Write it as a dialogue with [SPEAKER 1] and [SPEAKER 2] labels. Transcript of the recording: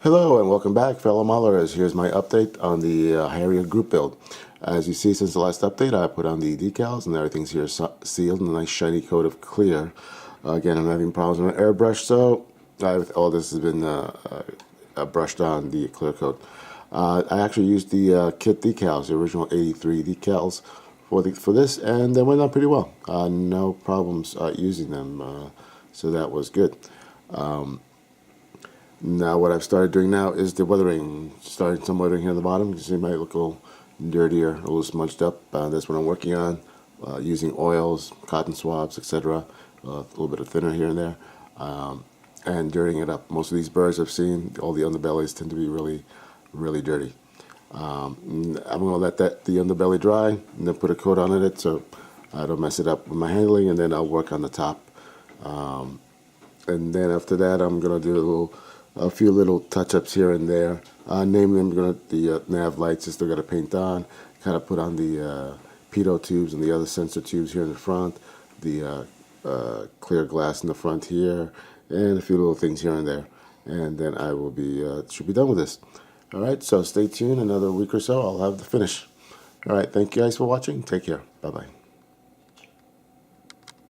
[SPEAKER 1] Hello and welcome back, fellow modelers. Here's my update on the Harrier group build. As you see, since the last update, I put on the decals and everything's here sealed in a nice shiny coat of clear. Again, I'm having problems with my airbrush, so all this has been brushed on the clear coat. I actually used the kit decals, the original 83 decals for this, and they went on pretty well. No problems using them, so that was good. Now what I've started doing now is the weathering. Starting some weathering here at the bottom. You see it might look a little dirtier, a little smudged up. That's what I'm working on, using oils, cotton swabs, etc. A little bit of thinner here and there, and dirtying it up. Most of these birds I've seen, all the underbellies tend to be really dirty. I'm going to let the underbelly dry and then put a coat on it so I don't mess it up with my handling, and then I'll work on the top. And then after that, I'm going to do a few little touch-ups here and there. Namely, I'm going to the nav lights. I still got to paint on. Kind of put on the pitot tubes and the other sensor tubes here in the front. The clear glass in the front here, and a few little things here and there. And then I will be should be done with this. All right. So stay tuned. Another week or so, I'll have the finish. All right. Thank you guys for watching. Take care. Bye bye.